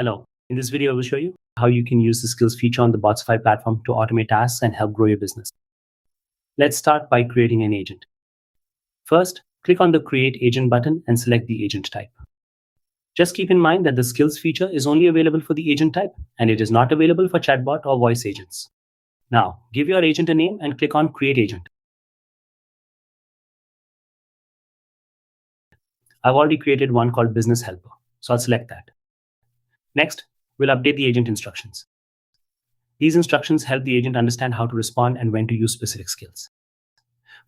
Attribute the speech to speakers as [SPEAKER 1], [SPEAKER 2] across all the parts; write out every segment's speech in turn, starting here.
[SPEAKER 1] Hello. In this video, I will show you how you can use the skills feature on the Botsify platform to automate tasks and help grow your business. Let's start by creating an agent. First, click on the Create Agent button and select the agent type. Just keep in mind that the skills feature is only available for the agent type, and it is not available for chatbot or voice agents. Now, give your agent a name and click on Create Agent. I've already created one called Business Helper, so I'll select that. Next, we'll update the agent instructions. These instructions help the agent understand how to respond and when to use specific skills.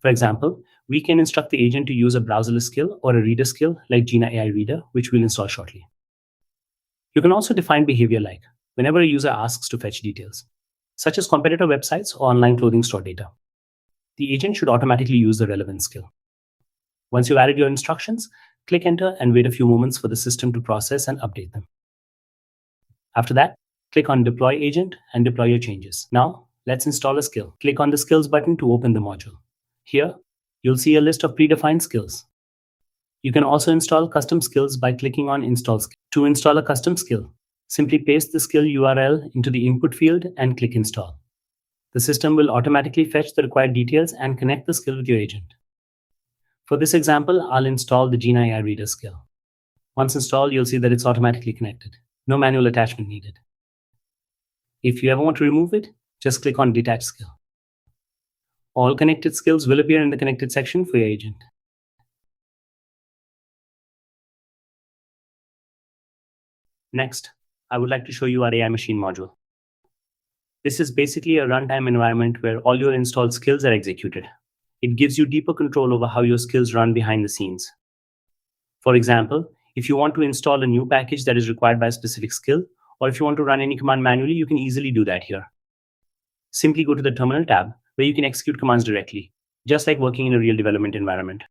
[SPEAKER 1] For example, we can instruct the agent to use a browserless skill or a reader skill like Gina AI Reader, which we'll install shortly. You can also define behavior like whenever a user asks to fetch details, such as competitor websites or online clothing store data. The agent should automatically use the relevant skill. Once you've added your instructions, click enter and wait a few moments for the system to process and update them. After that, click on Deploy Agent and deploy your changes. Now, let's install a skill. Click on the Skills button to open the module. Here, you'll see a list of predefined skills. You can also install custom skills by clicking on Install Skill. To install a custom skill, simply paste the skill URL into the input field and click Install. The system will automatically fetch the required details and connect the skill with your agent. For this example, I'll install the Gina AI Reader skill. Once installed, you'll see that it's automatically connected. No manual attachment needed. If you ever want to remove it, just click on Detach Skill. All connected skills will appear in the connected section for your agent. Next, I would like to show you our AI Machine module. This is basically a runtime environment where all your installed skills are executed. It gives you deeper control over how your skills run behind the scenes. For example, if you want to install a new package that is required by a specific skill, or if you want to run any command manually, you can easily do that here. Simply go to the Terminal tab, where you can execute commands directly, just like working in a real development environment.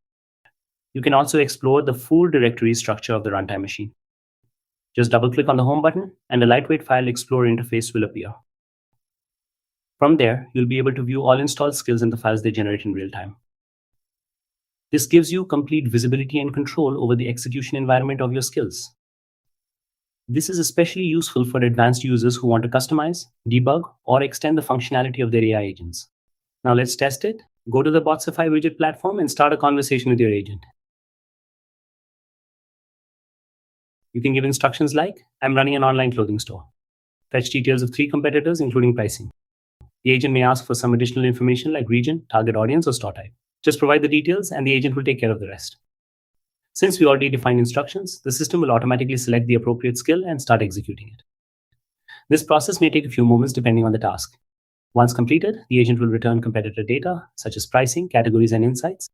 [SPEAKER 1] You can also explore the full directory structure of the runtime machine. Just double-click on the Home button, and a lightweight File Explorer interface will appear. From there, you'll be able to view all installed skills and the files they generate in real time. This gives you complete visibility and control over the execution environment of your skills. This is especially useful for advanced users who want to customize, debug, or extend the functionality of their AI agents. Now let's test it. Go to the Botsify widget platform and start a conversation with your agent. You can give instructions like, I'm running an online clothing store. Fetch details of 3 competitors, including pricing. The agent may ask for some additional information like region, target audience, or store type. Just provide the details and the agent will take care of the rest. Since we already defined instructions, the system will automatically select the appropriate skill and start executing it. This process may take a few moments depending on the task. Once completed, the agent will return competitor data, such as pricing, categories, and insights.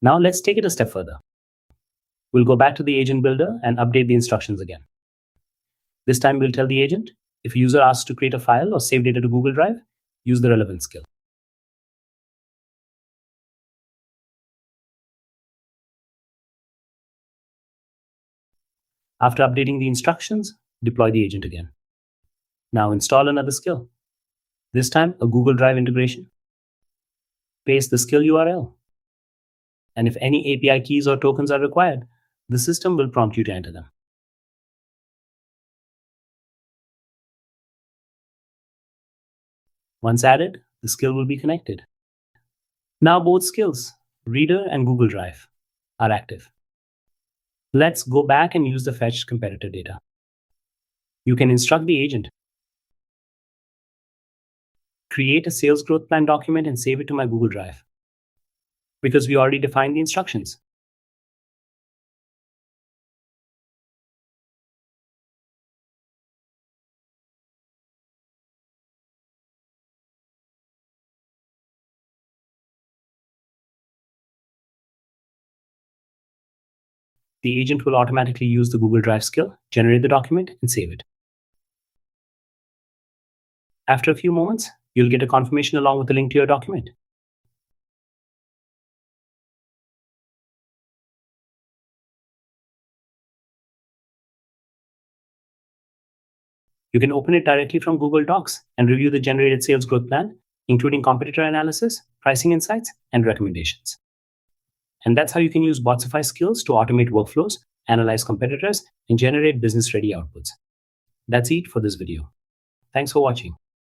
[SPEAKER 1] Now let's take it a step further. We'll go back to the agent builder and update the instructions again. This time we'll tell the agent, if a user asks to create a file or save data to Google Drive, use the relevant skill. After updating the instructions, deploy the agent again. Now install another skill. This time, a Google Drive integration. Paste the skill URL. And if any API keys or tokens are required, the system will prompt you to enter them. Once added, the skill will be connected. Now both skills, Reader and Google Drive, are active. Let's go back and use the fetched competitor data. You can instruct the agent, create a sales growth plan document and save it to my Google Drive, because we already defined the instructions. The agent will automatically use the Google Drive skill, generate the document, and save it. After a few moments, you'll get a confirmation along with a link to your document. You can open it directly from Google Docs and review the generated sales growth plan, including competitor analysis, pricing insights, and recommendations. And that's how you can use Botsify skills to automate workflows, analyze competitors, and generate business-ready outputs. That's it for this video. Thanks for watching.